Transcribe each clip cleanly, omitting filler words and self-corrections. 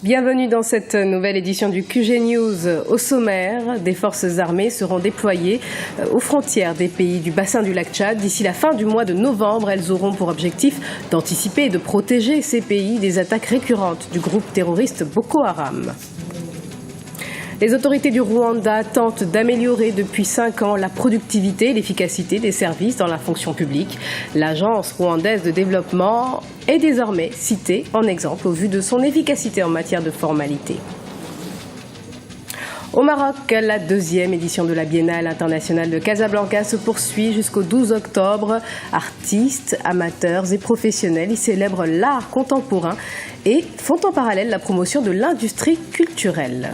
Bienvenue dans cette nouvelle édition du QG News. Au sommaire, des forces armées seront déployées aux frontières des pays du bassin du lac Tchad. D'ici la fin du mois de novembre, elles auront pour objectif d'anticiper et de protéger ces pays des attaques récurrentes du groupe terroriste Boko Haram. Les autorités du Rwanda tentent d'améliorer depuis 5 ans la productivité et l'efficacité des services dans la fonction publique. L'agence rwandaise de développement est désormais citée en exemple au vu de son efficacité en matière de formalité. Au Maroc, la 2e édition de la Biennale internationale de Casablanca se poursuit jusqu'au 12 octobre. Artistes, amateurs et professionnels y célèbrent l'art contemporain et font en parallèle la promotion de l'industrie culturelle.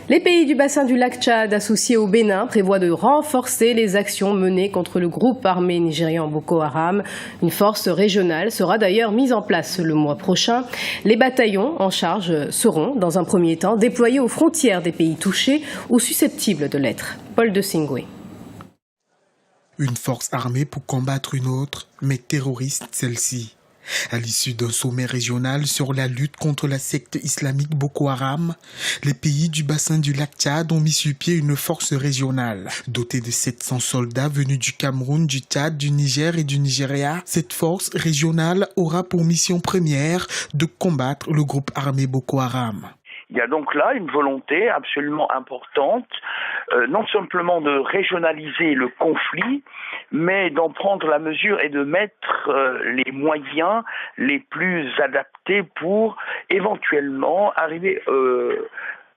Les pays du bassin du lac Tchad associés au Bénin prévoient de renforcer les actions menées contre le groupe armé nigérian Boko Haram. Une force régionale sera d'ailleurs mise en place le mois prochain. Les bataillons en charge seront, dans un premier temps, déployés aux frontières des pays touchés ou susceptibles de l'être. Paul de Singwe. Une force armée pour combattre une autre, mais terroriste celle-ci. À l'issue d'un sommet régional sur la lutte contre la secte islamique Boko Haram, les pays du bassin du lac Tchad ont mis sur pied une force régionale. Dotée de 700 soldats venus du Cameroun, du Tchad, du Niger et du Nigeria, cette force régionale aura pour mission première de combattre le groupe armé Boko Haram. Il y a donc là une volonté absolument importante, non simplement de régionaliser le conflit, mais d'en prendre la mesure et de mettre les moyens les plus adaptés pour éventuellement arriver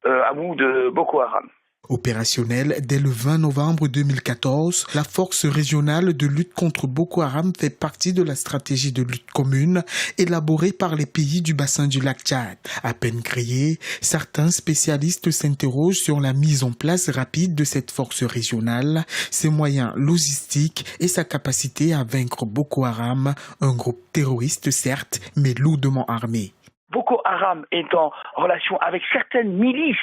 à bout de Boko Haram. Opérationnelle dès le 20 novembre 2014, la force régionale de lutte contre Boko Haram fait partie de la stratégie de lutte commune élaborée par les pays du bassin du lac Tchad. À peine créée, certains spécialistes s'interrogent sur la mise en place rapide de cette force régionale, ses moyens logistiques et sa capacité à vaincre Boko Haram, un groupe terroriste certes, mais lourdement armé. Boko Haram est en relation avec certaines milices,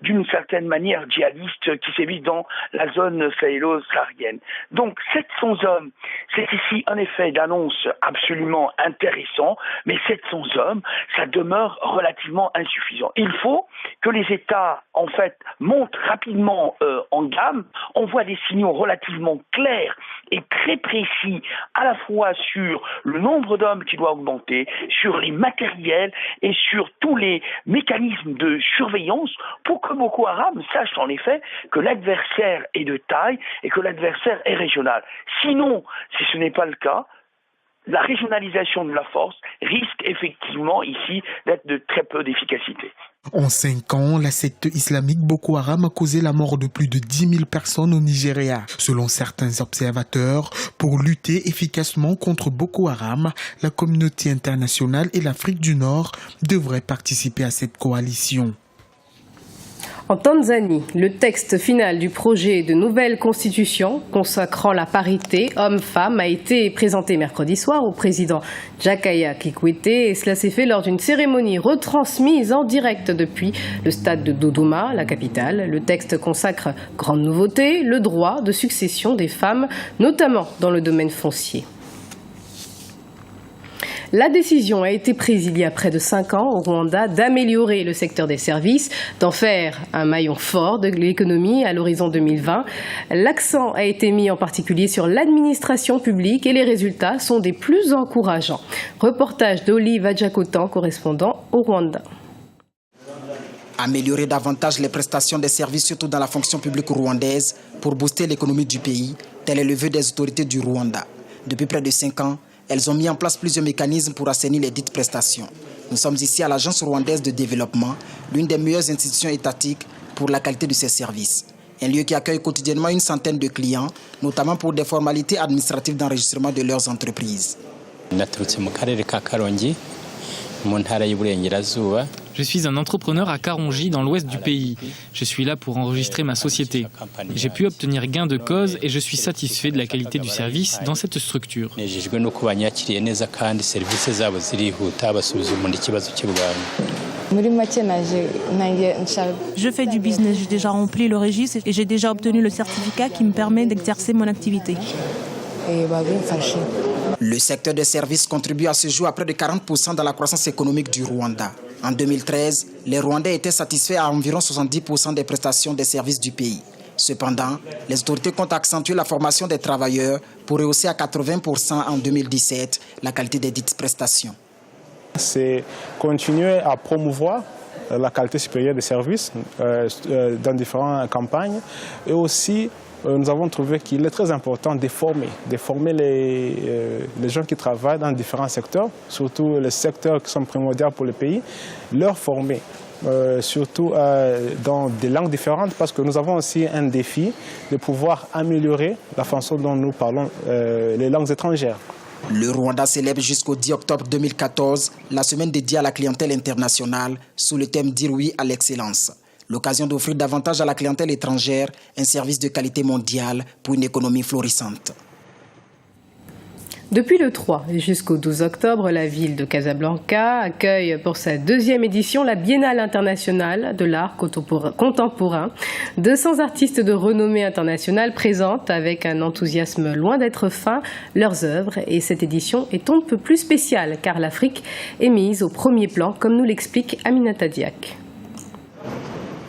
d'une certaine manière djihadistes, qui sévissent dans la zone sahélo-saharienne. Donc 700 hommes, c'est ici un effet d'annonce absolument intéressant, mais 700 hommes, ça demeure relativement insuffisant. Il faut que les États, en fait, montent rapidement en gamme. On voit des signaux relativement clairs et très précis, à la fois sur le nombre d'hommes qui doit augmenter, sur les matériels, et sur tous les mécanismes de surveillance pour que Boko Haram sache en effet que l'adversaire est de taille et que l'adversaire est régional. Sinon, si ce n'est pas le cas, la régionalisation de la force risque effectivement ici d'être de très peu d'efficacité. En 5 ans, la secte islamique Boko Haram a causé la mort de plus de 10 000 personnes au Nigeria. Selon certains observateurs, pour lutter efficacement contre Boko Haram, la communauté internationale et l'Afrique du Nord devraient participer à cette coalition. En Tanzanie, le texte final du projet de nouvelle constitution consacrant la parité homme-femme a été présenté mercredi soir au président Jakaya Kikwete et cela s'est fait lors d'une cérémonie retransmise en direct depuis le stade de Dodoma, la capitale. Le texte consacre, grande nouveauté, le droit de succession des femmes, notamment dans le domaine foncier. La décision a été prise il y a près de 5 ans au Rwanda d'améliorer le secteur des services, d'en faire un maillon fort de l'économie à l'horizon 2020. L'accent a été mis en particulier sur l'administration publique et les résultats sont des plus encourageants. Reportage d'Olive Adjakotan, correspondant au Rwanda. Améliorer davantage les prestations des services, surtout dans la fonction publique rwandaise, pour booster l'économie du pays, tel est le vœu des autorités du Rwanda. Depuis près de 5 ans, elles ont mis en place plusieurs mécanismes pour assainir les dites prestations. Nous sommes ici à l'Agence rwandaise de développement, l'une des meilleures institutions étatiques pour la qualité de ses services. Un lieu qui accueille quotidiennement une centaine de clients, notamment pour des formalités administratives d'enregistrement de leurs entreprises. Je suis un entrepreneur à Karongi, dans l'ouest du pays. Je suis là pour enregistrer ma société. J'ai pu obtenir gain de cause et je suis satisfait de la qualité du service dans cette structure. Je fais du business, j'ai déjà rempli le registre et j'ai déjà obtenu le certificat qui me permet d'exercer mon activité. Le secteur des services contribue à ce jour à près de 40% dans la croissance économique du Rwanda. En 2013, les Rwandais étaient satisfaits à environ 70% des prestations des services du pays. Cependant, les autorités comptent accentuer la formation des travailleurs pour rehausser à 80% en 2017 la qualité des dites prestations. C'est continuer à promouvoir la qualité supérieure des services dans différentes campagnes et aussi nous avons trouvé qu'il est très important de former les gens qui travaillent dans différents secteurs, surtout les secteurs qui sont primordiaux pour le pays, leur former, surtout dans des langues différentes, parce que nous avons aussi un défi de pouvoir améliorer la façon dont nous parlons les langues étrangères. Le Rwanda célèbre jusqu'au 10 octobre 2014 la semaine dédiée à la clientèle internationale sous le thème « Dire oui à l'excellence ». L'occasion d'offrir davantage à la clientèle étrangère un service de qualité mondiale pour une économie florissante. Depuis le 3 jusqu'au 12 octobre, la ville de Casablanca accueille pour sa 2e édition la Biennale internationale de l'art contemporain. 200 artistes de renommée internationale présentent avec un enthousiasme loin d'être fin leurs œuvres. Et cette édition est un peu plus spéciale car l'Afrique est mise au premier plan, comme nous l'explique Aminata Diak.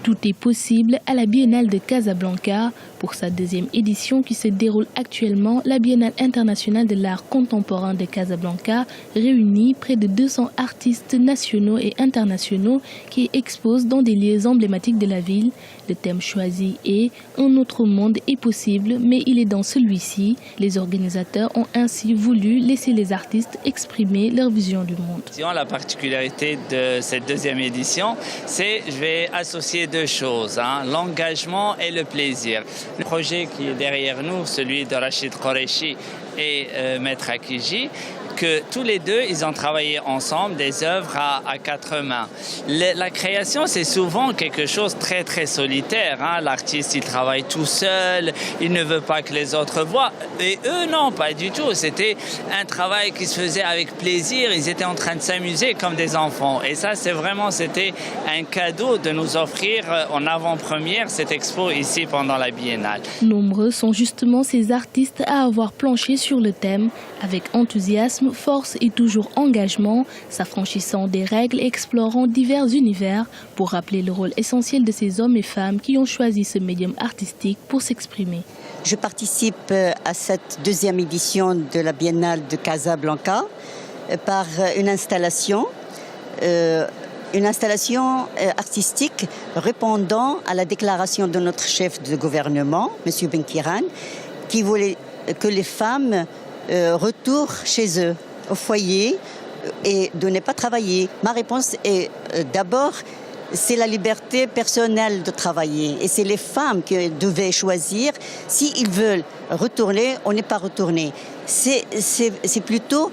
Tout est possible à la Biennale de Casablanca. Pour sa 2e édition qui se déroule actuellement, la Biennale internationale de l'art contemporain de Casablanca réunit près de 200 artistes nationaux et internationaux qui exposent dans des lieux emblématiques de la ville. Le thème choisi est « Un autre monde est possible, mais il est dans celui-ci ». Les organisateurs ont ainsi voulu laisser les artistes exprimer leur vision du monde. La particularité de cette 2e édition, c'est que je vais associer 2 choses, l'engagement et le plaisir. Le projet qui est derrière nous, celui de Rachid Qureshi et Maître Akiji, que tous les deux, ils ont travaillé ensemble des œuvres à 4 mains. La création, c'est souvent quelque chose de très, très solitaire. L'artiste, il travaille tout seul, il ne veut pas que les autres voient. Et eux, non, pas du tout. C'était un travail qui se faisait avec plaisir. Ils étaient en train de s'amuser comme des enfants. Et ça, c'était un cadeau de nous offrir en avant-première cette expo ici pendant la Biennale. Nombreux sont justement ces artistes à avoir planché sur le thème avec enthousiasme, force et toujours engagement, s'affranchissant des règles et explorant divers univers pour rappeler le rôle essentiel de ces hommes et femmes qui ont choisi ce médium artistique pour s'exprimer. Je participe à cette 2e édition de la Biennale de Casablanca par une installation artistique répondant à la déclaration de notre chef de gouvernement, M. Benkiran, qui voulait que les femmes retournent chez eux, au foyer, et de ne pas travailler. Ma réponse est d'abord, c'est la liberté personnelle de travailler. Et c'est les femmes qui devaient choisir. S'ils veulent retourner, on n'est pas retourné. C'est plutôt...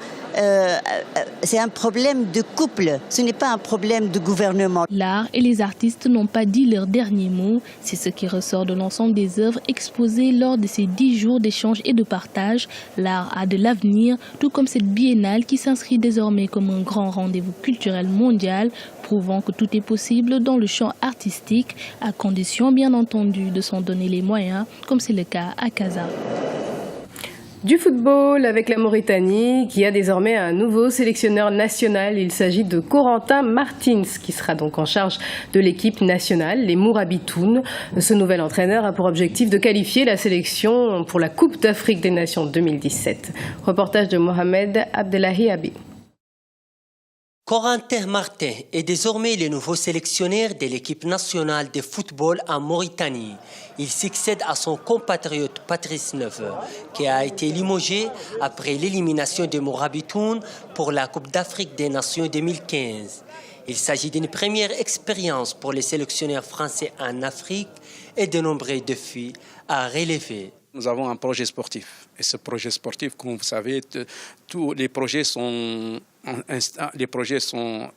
c'est un problème de couple, ce n'est pas un problème de gouvernement. L'art et les artistes n'ont pas dit leur dernier mot. C'est ce qui ressort de l'ensemble des œuvres exposées lors de ces 10 jours d'échange et de partage. L'art a de l'avenir, tout comme cette biennale qui s'inscrit désormais comme un grand rendez-vous culturel mondial, prouvant que tout est possible dans le champ artistique, à condition bien entendu de s'en donner les moyens, comme c'est le cas à Casa. Du football avec la Mauritanie qui a désormais un nouveau sélectionneur national. Il s'agit de Corentin Martins qui sera donc en charge de l'équipe nationale, les Mourabitoun. Ce nouvel entraîneur a pour objectif de qualifier la sélection pour la Coupe d'Afrique des Nations 2017. Reportage de Mohamed Abdelahi Abi. Corentin Martins est désormais le nouveau sélectionneur de l'équipe nationale de football en Mauritanie. Il succède à son compatriote Patrice Neveu, qui a été limogé après l'élimination de Mourabitoun pour la Coupe d'Afrique des Nations 2015. Il s'agit d'une première expérience pour les sélectionneurs français en Afrique et de nombreux défis à relever. Nous avons un projet sportif. Et ce projet sportif, comme vous savez, tous les projets sont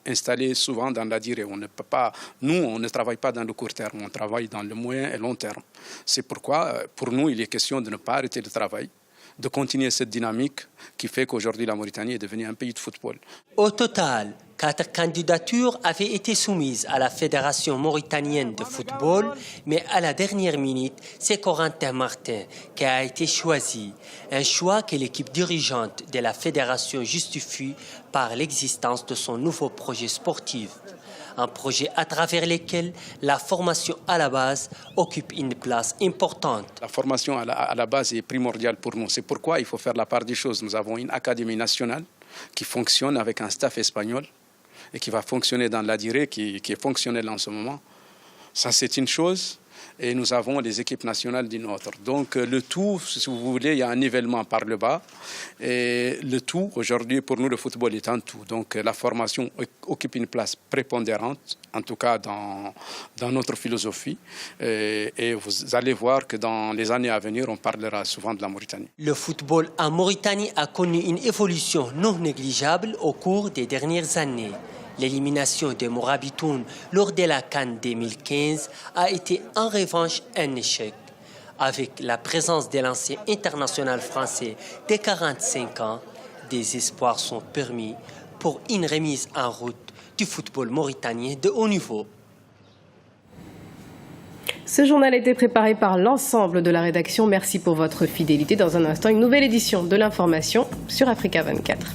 installés souvent dans la durée. On ne peut pas, nous, on ne travaille pas dans le court terme, on travaille dans le moyen et long terme. C'est pourquoi, pour nous, il est question de ne pas arrêter le travail, de continuer cette dynamique qui fait qu'aujourd'hui, la Mauritanie est devenue un pays de football. Au total, 4 candidatures avaient été soumises à la Fédération mauritanienne de football, mais à la dernière minute, c'est Corentin Martin qui a été choisi. Un choix que l'équipe dirigeante de la Fédération justifie par l'existence de son nouveau projet sportif. Un projet à travers lequel la formation à la base occupe une place importante. La formation à la base est primordiale pour nous. C'est pourquoi il faut faire la part des choses. Nous avons une académie nationale qui fonctionne avec un staff espagnol et qui va fonctionner dans la durée, qui est fonctionnelle en ce moment. Ça, c'est une chose. Et nous avons les équipes nationales d'une autre. Donc le tout, si vous voulez, il y a un nivellement par le bas. Et le tout, aujourd'hui, pour nous, le football est un tout. Donc la formation occupe une place prépondérante, en tout cas dans notre philosophie. Et vous allez voir que dans les années à venir, on parlera souvent de la Mauritanie. Le football en Mauritanie a connu une évolution non négligeable au cours des dernières années. L'élimination des Morabitoun lors de la CAN 2015 a été en revanche un échec. Avec la présence de l'ancien international français de 45 ans, des espoirs sont permis pour une remise en route du football mauritanien de haut niveau. Ce journal a été préparé par l'ensemble de la rédaction. Merci pour votre fidélité. Dans un instant, une nouvelle édition de l'information sur Africa 24.